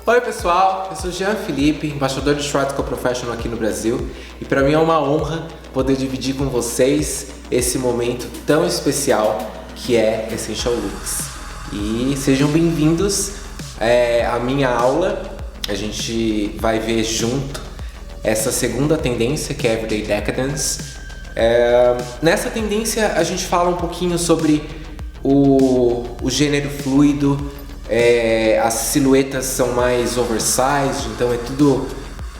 Oi pessoal, eu sou Jean Felipe, embaixador de Schwartz Co-Professional aqui no Brasil, e para mim é uma honra poder dividir com vocês esse momento tão especial que é Essential Looks. E sejam bem-vindos à minha aula. A gente vai ver junto essa segunda tendência que é Everyday Decadence. Nessa tendência a gente fala um pouquinho sobre o gênero fluido. As silhuetas são mais oversized, então é tudo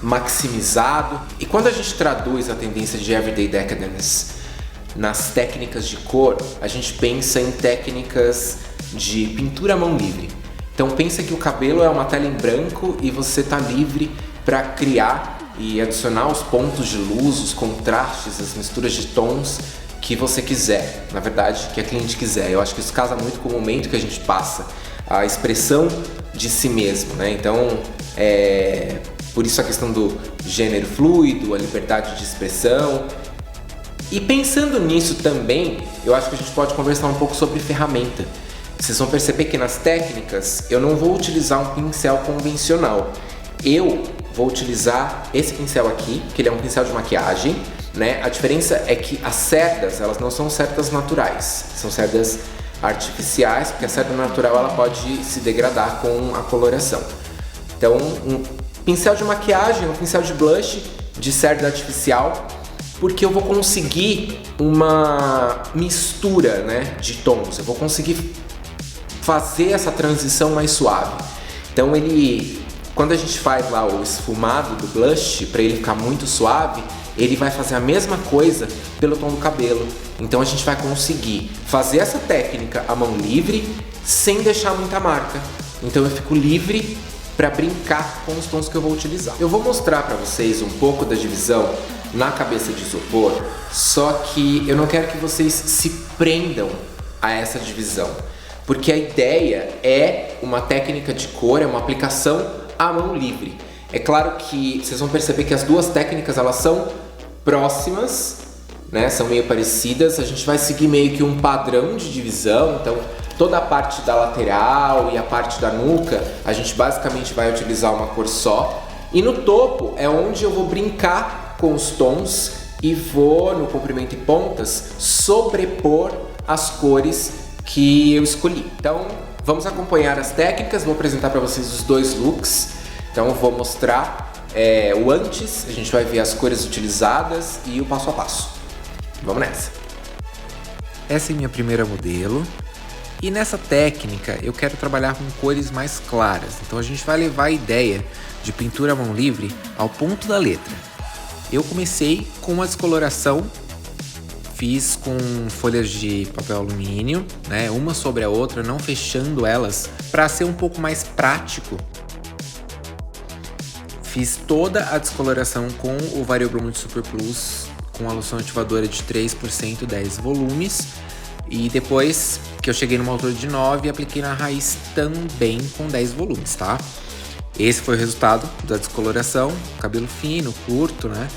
maximizado. E quando a gente traduz a tendência de Everyday Decadence nas técnicas de cor, a gente pensa em técnicas de pintura à mão livre. Então pensa que o cabelo é uma tela em branco e você está livre para criar e adicionar os pontos de luz, os contrastes, as misturas de tons que você quiser, na verdade, que a cliente quiser. Eu acho que isso casa muito com o momento que a gente passa, a expressão de si mesmo, né? Então, por isso a questão do gênero fluido, a liberdade de expressão. E pensando nisso também, eu acho que a gente pode conversar um pouco sobre ferramenta. Vocês vão perceber que nas técnicas eu não vou utilizar um pincel convencional. Eu vou utilizar esse pincel aqui, que ele é um pincel de maquiagem, né? A diferença é que as cerdas, elas não são cerdas naturais, são cerdas artificiais, porque a cerda natural ela pode se degradar com a coloração. Então, um pincel de maquiagem, um pincel de blush de cerda artificial, porque eu vou conseguir uma mistura, né, de tons. Eu vou conseguir fazer essa transição mais suave. Então, quando a gente faz lá o esfumado do blush, para ele ficar muito suave, ele vai fazer a mesma coisa pelo tom do cabelo. Então a gente vai conseguir fazer essa técnica à mão livre sem deixar muita marca. Então eu fico livre para brincar com os tons que eu vou utilizar. Eu vou mostrar para vocês um pouco da divisão na cabeça de isopor, só que eu não quero que vocês se prendam a essa divisão, porque a ideia é uma técnica de cor, é uma aplicação à mão livre. É claro que vocês vão perceber que as duas técnicas elas são próximas, né? São meio parecidas. A gente vai seguir meio que um padrão de divisão. Então toda a parte da lateral e a parte da nuca a gente basicamente vai utilizar uma cor só. E no topo é onde eu vou brincar com os tons e vou, no comprimento e pontas, sobrepor as cores que eu escolhi. Então vamos acompanhar as técnicas. Vou apresentar para vocês os dois looks. Então eu vou mostrar o antes, a gente vai ver as cores utilizadas e o passo a passo. Vamos nessa! Essa é minha primeira modelo e nessa técnica eu quero trabalhar com cores mais claras. Então a gente vai levar a ideia de pintura à mão livre ao ponto da letra. Eu comecei com uma descoloração, fiz com folhas de papel alumínio, né, uma sobre a outra, não fechando elas, para ser um pouco mais prático. Fiz toda a descoloração com o Vario Groom de Super Plus, com a loção ativadora de 3%, 10 volumes. E depois que eu cheguei numa altura de 9, apliquei na raiz também com 10 volumes, tá? Esse foi o resultado da descoloração, cabelo fino, curto, né?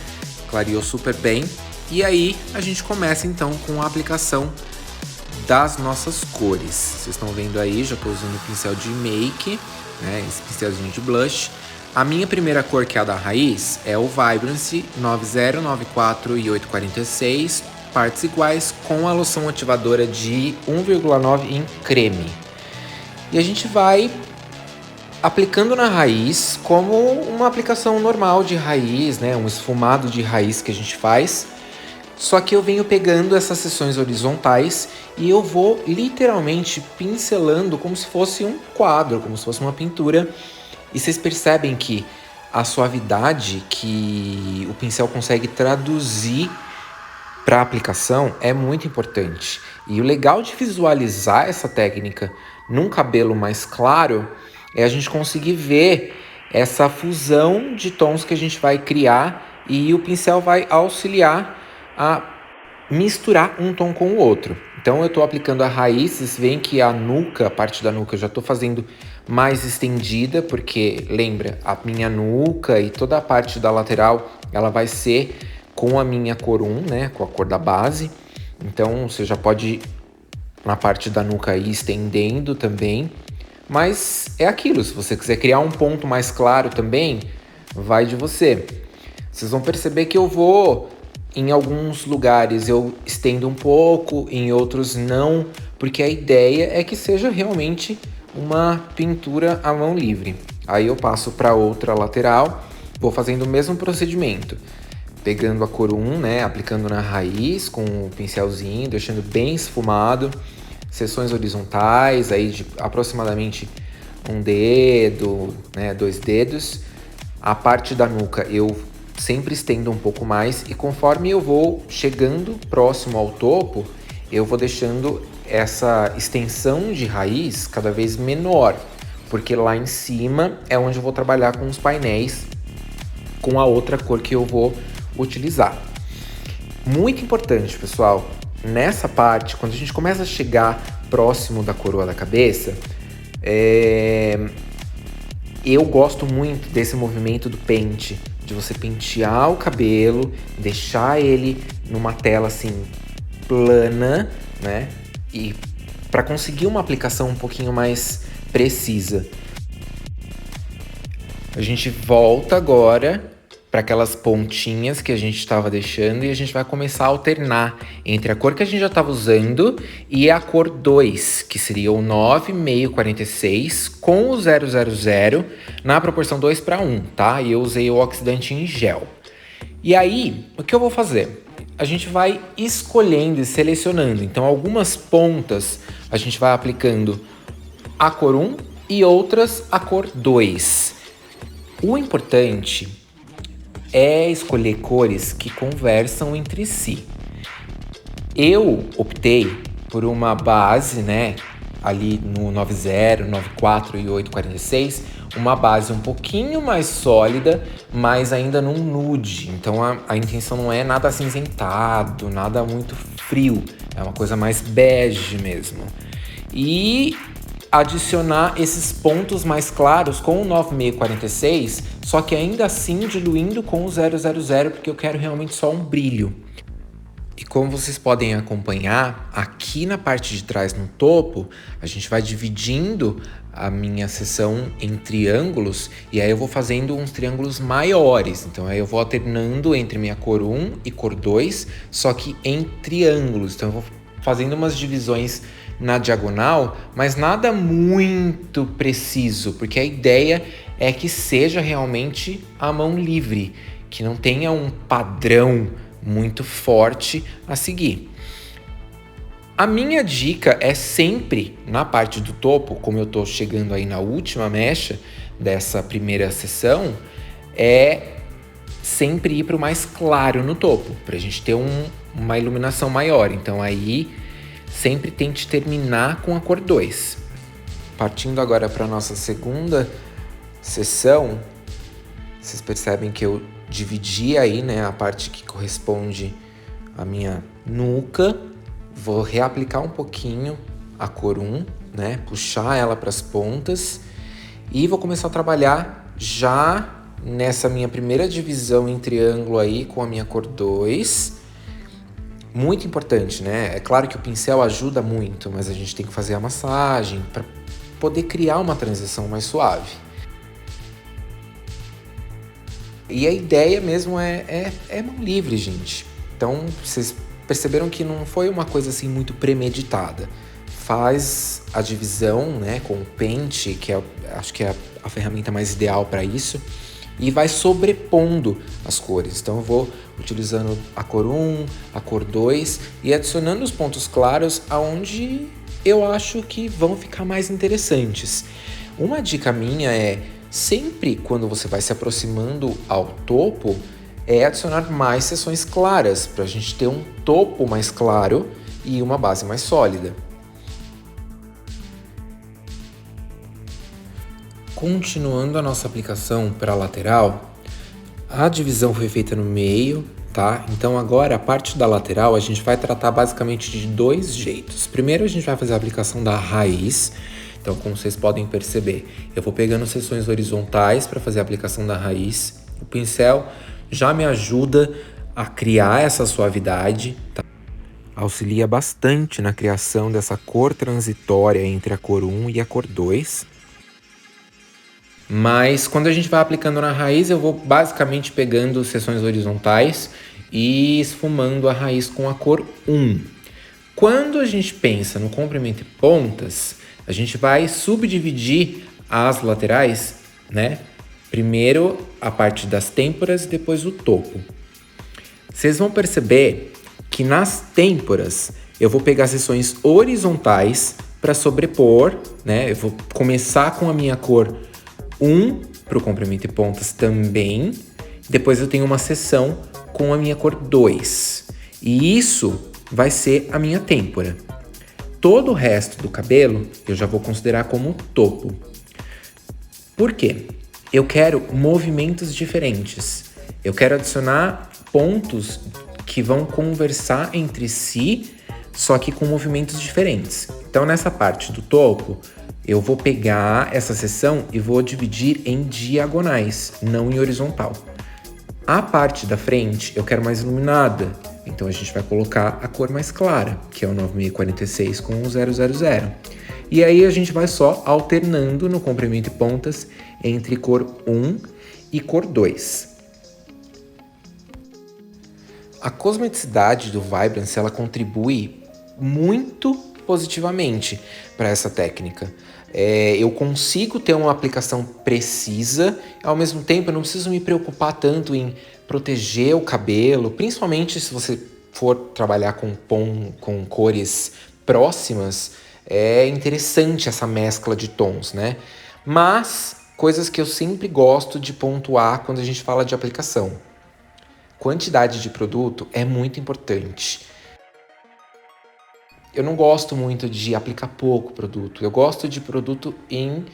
Clareou super bem. E aí a gente começa então com a aplicação das nossas cores. Vocês estão vendo aí, já estou usando o pincel de make, né? Esse pincelzinho de blush. A minha primeira cor, que é a da raiz, é o Vibrancy 90, 94 e 846, partes iguais, com a loção ativadora de 1,9 em creme. E a gente vai aplicando na raiz como uma aplicação normal de raiz, né? Um esfumado de raiz que a gente faz. Só que eu venho pegando essas seções horizontais e eu vou literalmente pincelando como se fosse um quadro, como se fosse uma pintura. E vocês percebem que a suavidade que o pincel consegue traduzir para a aplicação é muito importante. E o legal de visualizar essa técnica num cabelo mais claro é a gente conseguir ver essa fusão de tons que a gente vai criar e o pincel vai auxiliar a misturar um tom com o outro. Então eu estou aplicando a raiz, vocês veem que a nuca, a parte da nuca eu já estou fazendo mais estendida, porque lembra, a minha nuca e toda a parte da lateral, ela vai ser com a minha cor 1, né, com a cor da base. Então você já pode, na parte da nuca, ir estendendo também. Mas é aquilo, se você quiser criar um ponto mais claro também, vai de você. Vocês vão perceber que eu vou, em alguns lugares eu estendo um pouco, em outros não, porque a ideia é que seja realmente uma pintura à mão livre. Aí eu passo para outra lateral, vou fazendo o mesmo procedimento. Pegando a cor 1, né, aplicando na raiz com o pincelzinho, deixando bem esfumado. Seções horizontais, aí de aproximadamente um dedo, né, 2 dedos. A parte da nuca eu sempre estendo um pouco mais e conforme eu vou chegando próximo ao topo, eu vou deixando essa extensão de raiz cada vez menor, porque lá em cima é onde eu vou trabalhar com os painéis com a outra cor que eu vou utilizar. Muito importante, pessoal, nessa parte, quando a gente começa a chegar próximo da coroa da cabeça, eu gosto muito desse movimento do pente, de você pentear o cabelo, deixar ele numa tela assim plana, né? E para conseguir uma aplicação um pouquinho mais precisa. A gente volta agora para aquelas pontinhas que a gente estava deixando e a gente vai começar a alternar entre a cor que a gente já estava usando e a cor 2, que seria o 9,546 com o 000 na proporção 2:1, tá? E eu usei o oxidante em gel. E aí, o que eu vou fazer? A gente vai escolhendo e selecionando. Então, algumas pontas a gente vai aplicando a cor 1 e outras a cor 2. O importante é escolher cores que conversam entre si. Eu optei por uma base, né, ali no 90, 94 e 846, uma base um pouquinho mais sólida, mas ainda num nude. Então a intenção não é nada acinzentado, nada muito frio, é uma coisa mais bege mesmo. E adicionar esses pontos mais claros com o 9646, só que ainda assim diluindo com o 000, porque eu quero realmente só um brilho. E como vocês podem acompanhar, aqui na parte de trás no topo, a gente vai dividindo a minha seção em triângulos e aí eu vou fazendo uns triângulos maiores. Então aí eu vou alternando entre minha cor 1 e cor 2, só que em triângulos. Então eu vou fazendo umas divisões na diagonal, mas nada muito preciso, porque a ideia é que seja realmente a mão livre, que não tenha um padrão muito forte a seguir. A minha dica é sempre, na parte do topo, como eu tô chegando aí na última mecha dessa primeira sessão, é sempre ir para o mais claro no topo, para a gente ter uma iluminação maior. Então aí sempre tente terminar com a cor 2. Partindo agora para a nossa segunda sessão, vocês percebem que eu dividi aí, né, a parte que corresponde à minha nuca. Vou reaplicar um pouquinho a cor 1, né, puxar ela para as pontas e vou começar a trabalhar já nessa minha primeira divisão em triângulo aí com a minha cor 2. Muito importante, né? É claro que o pincel ajuda muito, mas a gente tem que fazer a massagem para poder criar uma transição mais suave. E a ideia mesmo é mão livre, gente. Então, vocês perceberam que não foi uma coisa assim muito premeditada. Faz a divisão, né, com o pente, que acho que é a ferramenta mais ideal para isso, e vai sobrepondo as cores. Então eu vou utilizando a cor 1, a cor 2 e adicionando os pontos claros aonde eu acho que vão ficar mais interessantes. Uma dica minha é, sempre quando você vai se aproximando ao topo, é adicionar mais seções claras, para a gente ter um topo mais claro e uma base mais sólida. Continuando a nossa aplicação para a lateral, a divisão foi feita no meio, tá? Então agora a parte da lateral a gente vai tratar basicamente de 2 jeitos. Primeiro a gente vai fazer a aplicação da raiz. Então, como vocês podem perceber, eu vou pegando seções horizontais para fazer a aplicação da raiz. O pincel já me ajuda a criar essa suavidade, tá? Auxilia bastante na criação dessa cor transitória entre a cor 1 e a cor 2. Mas quando a gente vai aplicando na raiz, eu vou basicamente pegando seções horizontais e esfumando a raiz com a cor 1. Quando a gente pensa no comprimento e pontas, a gente vai subdividir as laterais, né? Primeiro a parte das têmporas e depois o topo. Vocês vão perceber que nas têmporas eu vou pegar seções horizontais para sobrepor, né? Eu vou começar com a minha cor 1 para o comprimento e pontas também. Depois eu tenho uma seção com a minha cor 2. E isso vai ser a minha têmpora. Todo o resto do cabelo eu já vou considerar como topo. Por quê? Eu quero movimentos diferentes. Eu quero adicionar pontos que vão conversar entre si, só que com movimentos diferentes. Então, nessa parte do topo, eu vou pegar essa seção e vou dividir em diagonais, não em horizontal. A parte da frente eu quero mais iluminada, então a gente vai colocar a cor mais clara, que é o 9646 com o 000. E aí a gente vai só alternando no comprimento e pontas entre cor 1 e cor 2. A cosmeticidade do Vibrance, ela contribui muito positivamente para essa técnica. Eu consigo ter uma aplicação precisa, ao mesmo tempo eu não preciso me preocupar tanto em proteger o cabelo, principalmente se você for trabalhar com cores próximas, é interessante essa mescla de tons, né? Mas coisas que eu sempre gosto de pontuar quando a gente fala de aplicação. Quantidade de produto é muito importante. Eu não gosto muito de aplicar pouco produto, eu gosto de produto em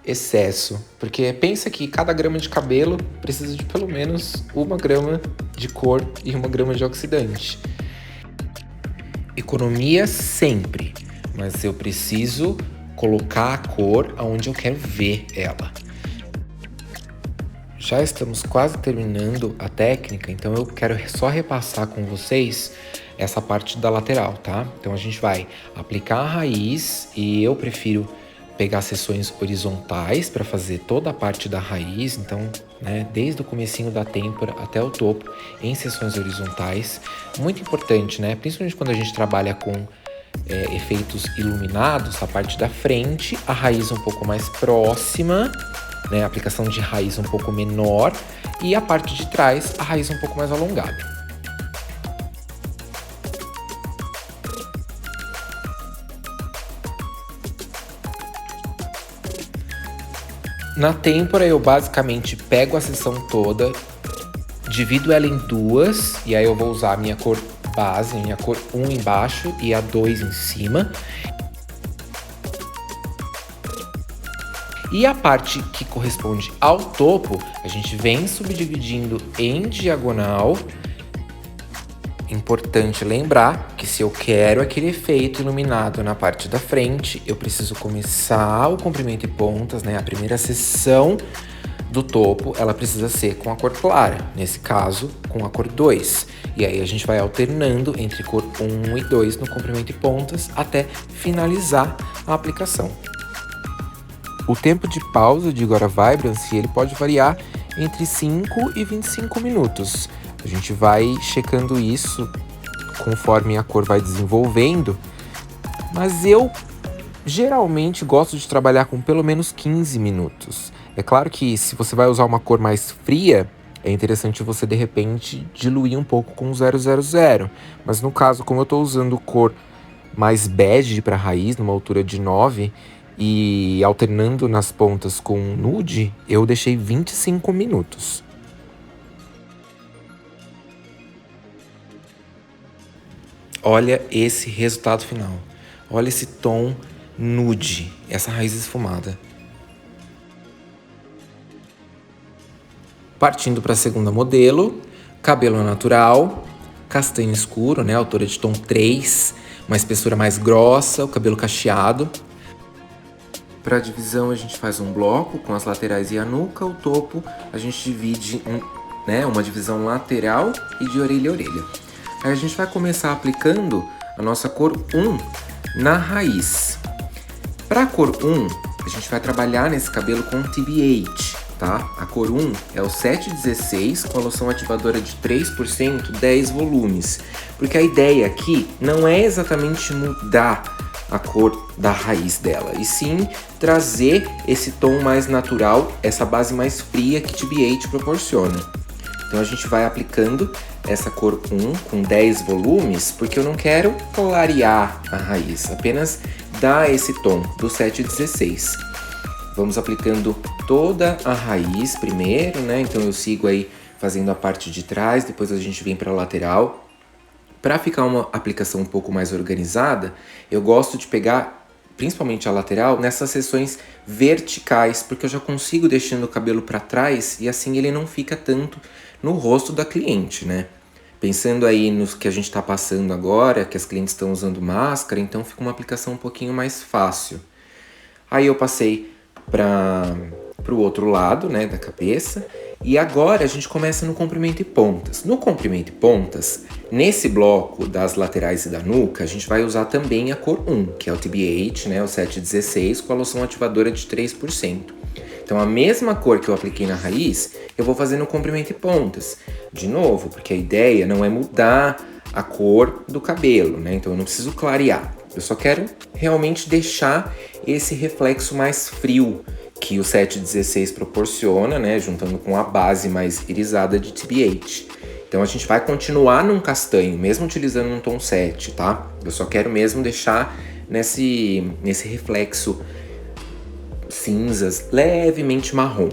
excesso, porque pensa que cada grama de cabelo precisa de pelo menos 1 grama de cor e 1 grama de oxidante. Economia sempre, mas eu preciso colocar a cor aonde eu quero ver ela. Já estamos quase terminando a técnica, então eu quero só repassar com vocês essa parte da lateral, tá? Então a gente vai aplicar a raiz e eu prefiro pegar seções horizontais para fazer toda a parte da raiz, então, né, desde o comecinho da têmpora até o topo em seções horizontais. Muito importante, né? Principalmente quando a gente trabalha com efeitos iluminados, a parte da frente, a raiz um pouco mais próxima, né? A aplicação de raiz um pouco menor e a parte de trás, a raiz um pouco mais alongada. Na têmpora eu basicamente pego a seção toda, divido ela em duas e aí eu vou usar a minha cor base, a minha cor 1 embaixo e a 2 em cima. E a parte que corresponde ao topo, a gente vem subdividindo em diagonal. Importante lembrar que se eu quero aquele efeito iluminado na parte da frente, eu preciso começar o comprimento e pontas, né? A primeira seção do topo, ela precisa ser com a cor clara, nesse caso, com a cor 2. E aí a gente vai alternando entre cor 1 e 2 no comprimento e pontas até finalizar a aplicação. O tempo de pausa de Gora Vibrance, ele pode variar entre 5 e 25 minutos. A gente vai checando isso conforme a cor vai desenvolvendo, mas eu geralmente gosto de trabalhar com pelo menos 15 minutos. É claro que se você vai usar uma cor mais fria, é interessante você de repente diluir um pouco com 000, mas no caso, como eu estou usando cor mais bege para raiz, numa altura de 9, e alternando nas pontas com nude, eu deixei 25 minutos. Olha esse resultado final. Olha esse tom nude, essa raiz esfumada. Partindo para a segunda modelo, cabelo natural, castanho escuro, né, altura de tom 3, uma espessura mais grossa, o cabelo cacheado. Para a divisão a gente faz um bloco com as laterais e a nuca, o topo a gente divide uma divisão lateral e de orelha a orelha. Aí a gente vai começar aplicando a nossa cor 1 na raiz. Para a cor 1, a gente vai trabalhar nesse cabelo com TBH, tá? A cor 1 é o 716 com a loção ativadora de 3%, 10 volumes. Porque a ideia aqui não é exatamente mudar a cor da raiz dela, e sim trazer esse tom mais natural, essa base mais fria que TBH proporciona. Então a gente vai aplicando essa cor 1 com 10 volumes, porque eu não quero clarear a raiz, apenas dar esse tom do 716. Vamos aplicando toda a raiz primeiro, né? Então eu sigo aí fazendo a parte de trás, depois a gente vem para a lateral. Para ficar uma aplicação um pouco mais organizada, eu gosto de pegar, principalmente a lateral, nessas seções verticais, porque eu já consigo deixando o cabelo para trás e assim ele não fica tanto no rosto da cliente, né? Pensando aí nos que a gente está passando agora, que as clientes estão usando máscara, então fica uma aplicação um pouquinho mais fácil. Aí eu passei para o outro lado, né, da cabeça. E agora a gente começa no comprimento e pontas. No comprimento e pontas, nesse bloco das laterais e da nuca, a gente vai usar também a cor 1, que é o TBH, né, o 716, com a loção ativadora de 3%. Então a mesma cor que eu apliquei na raiz, eu vou fazer no comprimento e pontas. De novo, porque a ideia não é mudar a cor do cabelo, né? Então eu não preciso clarear. Eu só quero realmente deixar esse reflexo mais frio que o 716 proporciona, né? Juntando com a base mais irisada de TBH. Então a gente vai continuar num castanho, mesmo utilizando um tom 7, tá? Eu só quero mesmo deixar nesse reflexo cinzas, levemente marrom.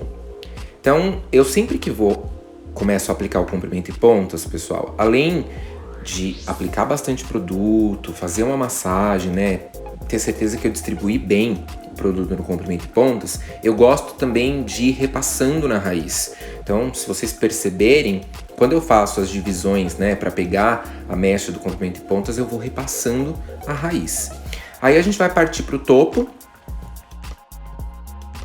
Então, eu sempre que começo a aplicar o comprimento e pontas, pessoal, além de aplicar bastante produto, fazer uma massagem, né, ter certeza que eu distribuí bem o produto no comprimento e pontas, eu gosto também de ir repassando na raiz. Então, se vocês perceberem, quando eu faço as divisões, né, para pegar a mecha do comprimento e pontas, eu vou repassando a raiz. Aí a gente vai partir para o topo.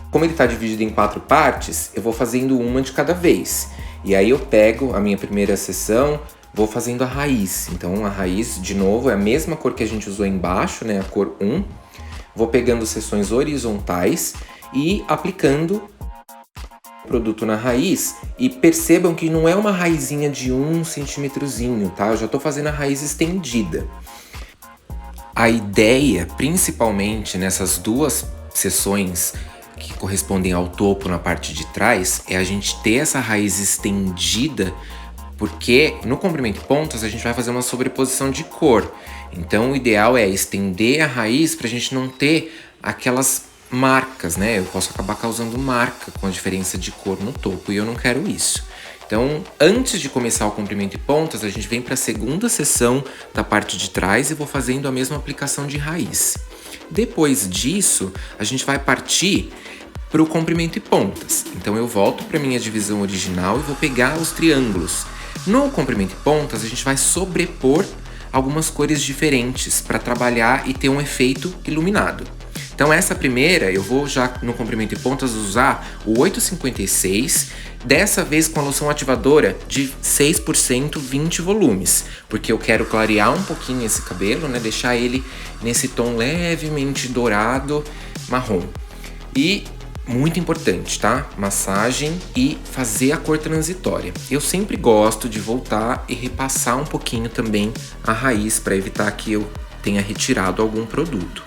Como ele está dividido em 4 partes, eu vou fazendo uma de cada vez. E aí eu pego a minha primeira seção, vou fazendo a raiz. Então a raiz, de novo, é a mesma cor que a gente usou embaixo, né? A cor 1. Vou pegando seções horizontais e aplicando o produto na raiz. E percebam que não é uma raizinha de 1 centímetrozinho, tá? Eu já estou fazendo a raiz estendida. A ideia, principalmente nessas duas seções que correspondem ao topo na parte de trás, é a gente ter essa raiz estendida, porque no comprimento e pontas a gente vai fazer uma sobreposição de cor. Então o ideal é estender a raiz para a gente não ter aquelas marcas, né? Eu posso acabar causando marca com a diferença de cor no topo e eu não quero isso. Então, antes de começar o comprimento e pontas, a gente vem para a segunda seção da parte de trás e vou fazendo a mesma aplicação de raiz. Depois disso, a gente vai partir para o comprimento e pontas. Então eu volto para minha divisão original e vou pegar os triângulos. No comprimento e pontas, a gente vai sobrepor algumas cores diferentes para trabalhar e ter um efeito iluminado. Então essa primeira, eu vou já no comprimento e pontas usar o 856, dessa vez com a loção ativadora de 6%, 20 volumes, porque eu quero clarear um pouquinho esse cabelo, né, deixar ele nesse tom levemente dourado, marrom. E muito importante, tá? Massagem e fazer a cor transitória. Eu sempre gosto de voltar e repassar um pouquinho também a raiz para evitar que eu tenha retirado algum produto.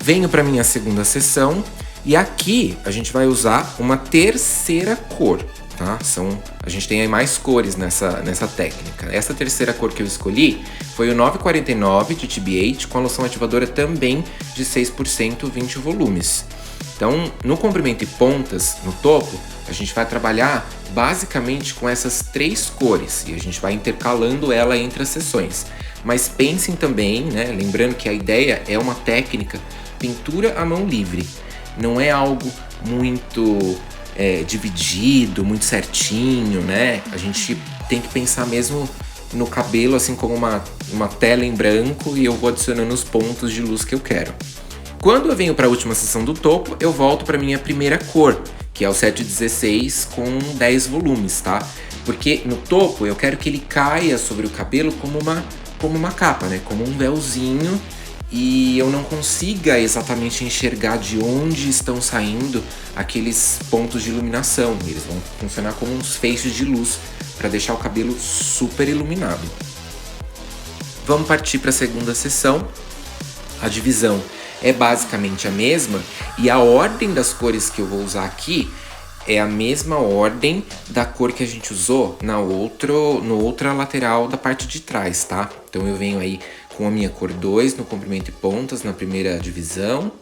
Venho para minha segunda seção e aqui a gente vai usar uma terceira cor, tá? A gente tem aí mais cores nessa técnica. Essa terceira cor que eu escolhi foi o 949 de TBH com a loção ativadora também de 6%, 20 volumes. Então, no comprimento e pontas, no topo, a gente vai trabalhar basicamente com essas 3 cores e a gente vai intercalando ela entre as seções. Mas pensem também, né, lembrando que a ideia é uma técnica pintura à mão livre. Não é algo muito dividido, muito certinho, né? A gente tem que pensar mesmo no cabelo assim como uma tela em branco e eu vou adicionando os pontos de luz que eu quero. Quando eu venho para a última seção do topo, eu volto para minha primeira cor, que é o 716 com 10 volumes, tá? Porque no topo eu quero que ele caia sobre o cabelo como uma capa, né? Como um véuzinho e eu não consiga exatamente enxergar de onde estão saindo aqueles pontos de iluminação. Eles vão funcionar como uns feixes de luz para deixar o cabelo super iluminado. Vamos partir para a segunda sessão. A divisão é basicamente a mesma e a ordem das cores que eu vou usar aqui é a mesma ordem da cor que a gente usou no outra lateral da parte de trás, tá? Então eu venho aí com a minha cor 2 no comprimento e pontas na primeira divisão.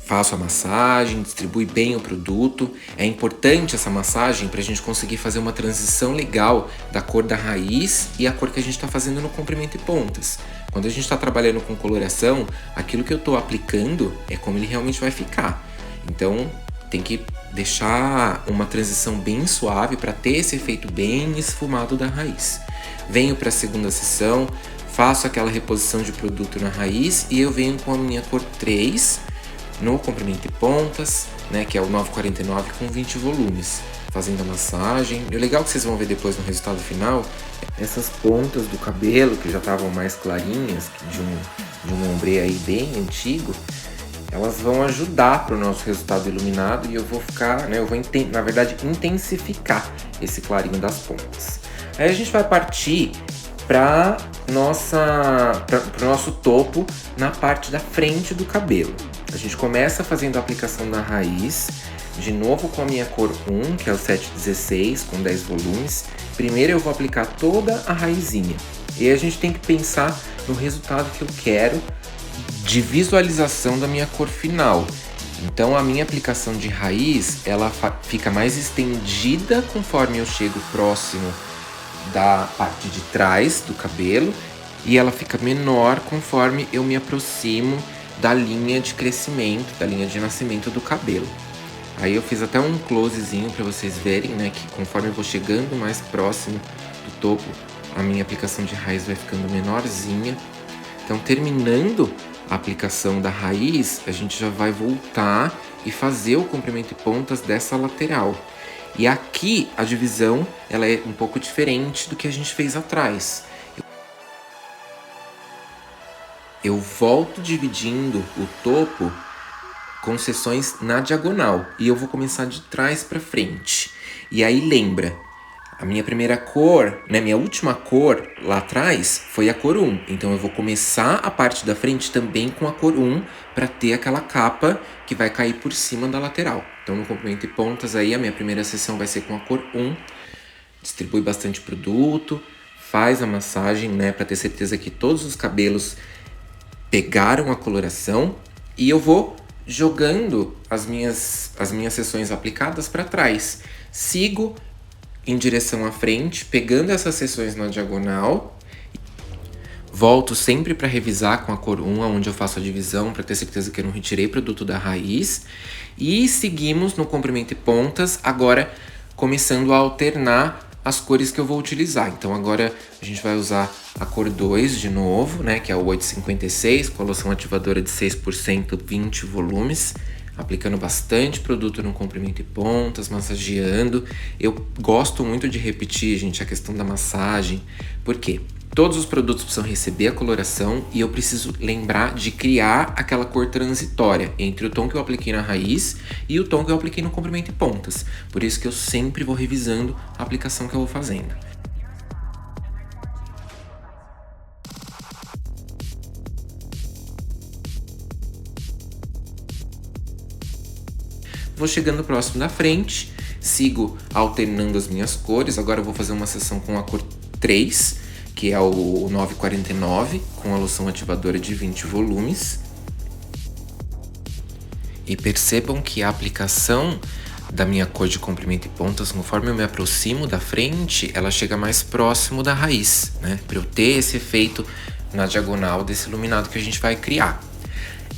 Faço a massagem, distribui bem o produto. É importante essa massagem para a gente conseguir fazer uma transição legal da cor da raiz e a cor que a gente está fazendo no comprimento e pontas. Quando a gente está trabalhando com coloração, aquilo que eu estou aplicando é como ele realmente vai ficar. Então tem que deixar uma transição bem suave para ter esse efeito bem esfumado da raiz. Venho para a segunda sessão, faço aquela reposição de produto na raiz e eu venho com a minha cor 3 no comprimento e pontas, né, que é o 949 com 20 volumes, fazendo a massagem. E o legal que vocês vão ver depois no resultado final, essas pontas do cabelo que já estavam mais clarinhas, de um ombre aí bem antigo, elas vão ajudar para o nosso resultado iluminado e eu vou ficar, né, eu vou na verdade intensificar esse clarinho das pontas. Aí a gente vai partir para o nosso topo na parte da frente do cabelo. A gente começa fazendo a aplicação na raiz, de novo com a minha cor 1, que é o 716, com 10 volumes. Primeiro eu vou aplicar toda a raizinha. E a gente tem que pensar no resultado que eu quero de visualização da minha cor final. Então a minha aplicação de raiz, ela fica mais estendida conforme eu chego próximo da parte de trás do cabelo e ela fica menor conforme eu me aproximo da linha de crescimento, da linha de nascimento do cabelo. Aí eu fiz até um closezinho para vocês verem, né, que conforme eu vou chegando mais próximo do topo, a minha aplicação de raiz vai ficando menorzinha. Então, terminando a aplicação da raiz, a gente já vai voltar e fazer o comprimento e pontas dessa lateral. E aqui a divisão ela é um pouco diferente do que a gente fez atrás. Eu volto dividindo o topo com seções na diagonal e eu vou começar de trás para frente. E aí lembra, a minha primeira cor, né, minha última cor lá atrás foi a cor 1. Então eu vou começar a parte da frente também com a cor 1 para ter aquela capa que vai cair por cima da lateral. Então no comprimento e pontas aí a minha primeira seção vai ser com a cor 1. Distribui bastante produto, faz a massagem, né, para ter certeza que todos os cabelos pegaram a coloração e eu vou jogando as minhas seções aplicadas para trás. Sigo em direção à frente, pegando essas seções na diagonal. Volto sempre para revisar com a cor 1, onde eu faço a divisão, para ter certeza que eu não retirei produto da raiz. E seguimos no comprimento e pontas, agora começando a alternar as cores que eu vou utilizar. Então agora a gente vai usar a cor 2 de novo, né, que é o 856, com a loção ativadora de 6%, 20 volumes, aplicando bastante produto no comprimento e pontas, massageando. Eu gosto muito de repetir, gente, a questão da massagem, porque todos os produtos precisam receber a coloração e eu preciso lembrar de criar aquela cor transitória entre o tom que eu apliquei na raiz e o tom que eu apliquei no comprimento e pontas. Por isso que eu sempre vou revisando a aplicação que eu vou fazendo. Vou chegando próximo da frente, sigo alternando as minhas cores. Agora eu vou fazer uma sessão com a cor 3, que é o 949, com a loção ativadora de 20 volumes. E percebam que a aplicação da minha cor de comprimento e pontas, conforme eu me aproximo da frente, ela chega mais próximo da raiz, né? Para eu ter esse efeito na diagonal desse iluminado que a gente vai criar.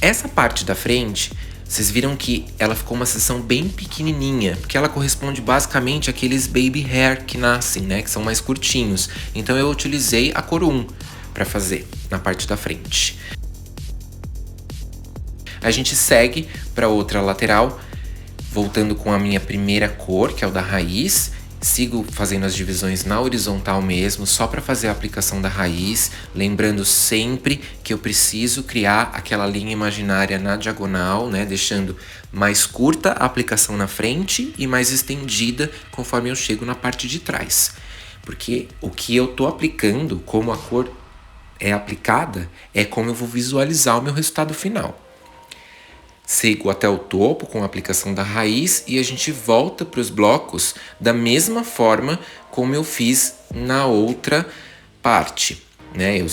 Essa parte da frente, vocês viram que ela ficou uma seção bem pequenininha, porque ela corresponde basicamente àqueles baby hair que nascem, né, que são mais curtinhos. Então eu utilizei a cor 1 para fazer na parte da frente. A gente segue para outra lateral, voltando com a minha primeira cor, que é o da raiz, Sigo fazendo as divisões na horizontal mesmo, só para fazer a aplicação da raiz, lembrando sempre que eu preciso criar aquela linha imaginária na diagonal, né, deixando mais curta a aplicação na frente e mais estendida conforme eu chego na parte de trás. Porque o que eu tô aplicando, como a cor é aplicada, é como eu vou visualizar o meu resultado final. Sigo até o topo com a aplicação da raiz e a gente volta para os blocos da mesma forma como eu fiz na outra parte, né? Eu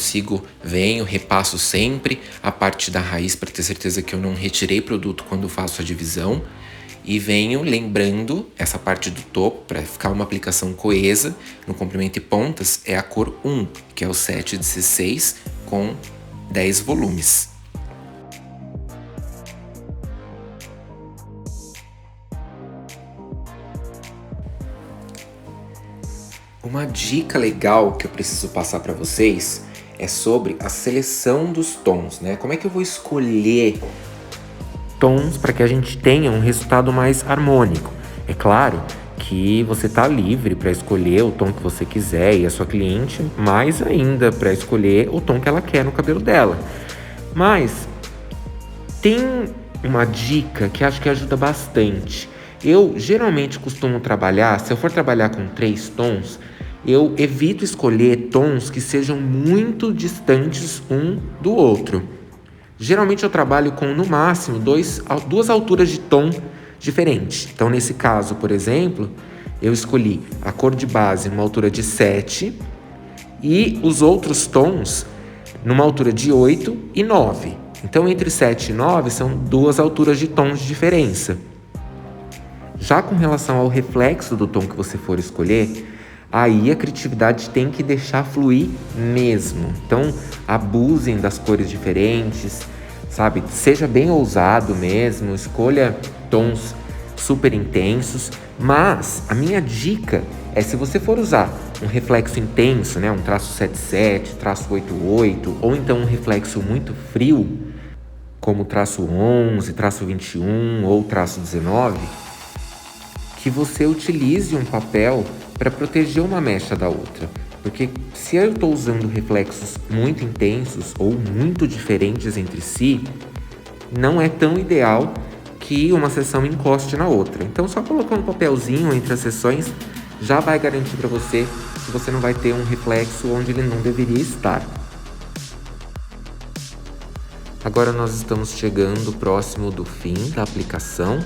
venho, repasso sempre a parte da raiz para ter certeza que eu não retirei produto quando faço a divisão e venho lembrando essa parte do topo para ficar uma aplicação coesa. No comprimento e pontas é a cor 1, que é o 716 com 10 volumes. Uma dica legal que eu preciso passar para vocês é sobre a seleção dos tons, né? Como é que eu vou escolher tons para que a gente tenha um resultado mais harmônico? É claro que você está livre para escolher o tom que você quiser e a sua cliente mais ainda para escolher o tom que ela quer no cabelo dela. Mas tem uma dica que acho que ajuda bastante. Eu geralmente costumo trabalhar, se eu for trabalhar com 3 tons, eu evito escolher tons que sejam muito distantes um do outro. Geralmente eu trabalho com, no máximo, duas alturas de tom diferentes. Então, nesse caso, por exemplo, eu escolhi a cor de base numa altura de 7 e os outros tons numa altura de 8 e 9. Então, entre 7 e 9 são 2 alturas de tons de diferença. Já com relação ao reflexo do tom que você for escolher, aí a criatividade tem que deixar fluir mesmo. Então, abusem das cores diferentes, sabe? Seja bem ousado mesmo, escolha tons super intensos. Mas a minha dica é, se você for usar um reflexo intenso, né? Um traço 77, traço 88, ou então um reflexo muito frio, como o traço 11, traço 21 ou traço 19, que você utilize um papel para proteger uma mecha da outra. Porque se eu estou usando reflexos muito intensos ou muito diferentes entre si, não é tão ideal que uma seção encoste na outra. Então, só colocar um papelzinho entre as seções já vai garantir para você que você não vai ter um reflexo onde ele não deveria estar. Agora nós estamos chegando próximo do fim da aplicação.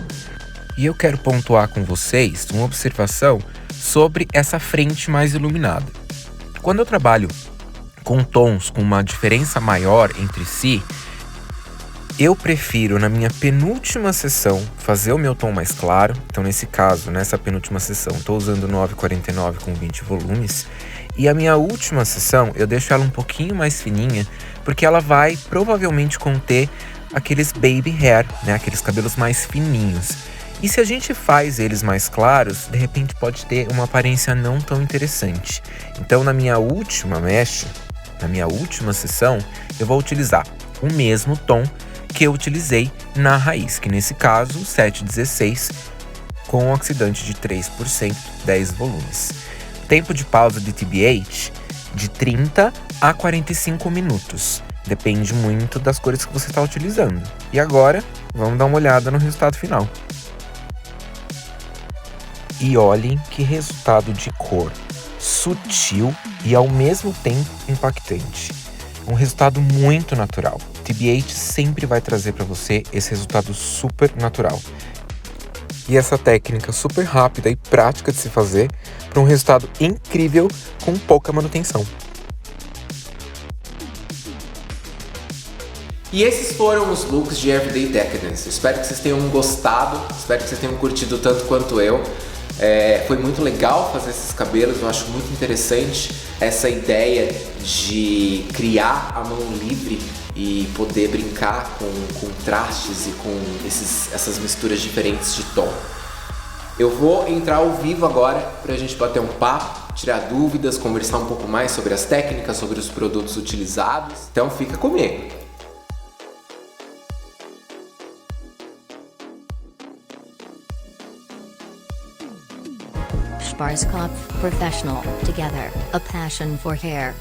E eu quero pontuar com vocês uma observação sobre essa frente mais iluminada. Quando eu trabalho com tons com uma diferença maior entre si, eu prefiro, na minha penúltima sessão, fazer o meu tom mais claro. Então, nesse caso, nessa penúltima sessão, estou usando 9,49 com 20 volumes. E a minha última sessão, eu deixo ela um pouquinho mais fininha, porque ela vai provavelmente conter aqueles baby hair, né? Aqueles cabelos mais fininhos. E se a gente faz eles mais claros, de repente pode ter uma aparência não tão interessante. Então, na minha última mecha, na minha última sessão, eu vou utilizar o mesmo tom que eu utilizei na raiz, que nesse caso, 716, com um oxidante de 3%, 10 volumes. Tempo de pausa de TBH de 30 a 45 minutos. Depende muito das cores que você está utilizando. E agora, vamos dar uma olhada no resultado final. E olhem que resultado de cor sutil e ao mesmo tempo impactante. Um resultado muito natural. TBH sempre vai trazer para você esse resultado super natural. E essa técnica super rápida e prática de se fazer para um resultado incrível com pouca manutenção. E esses foram os looks de Everyday Decadence. Espero que vocês tenham gostado, espero que vocês tenham curtido tanto quanto eu. Foi muito legal fazer esses cabelos, eu acho muito interessante essa ideia de criar a mão livre e poder brincar com contrastes e com essas misturas diferentes de tom. Eu vou entrar ao vivo agora pra gente bater um papo, tirar dúvidas, conversar um pouco mais sobre as técnicas, sobre os produtos utilizados. Então fica comigo! Schwarzkopf Professional. Together, a passion for hair.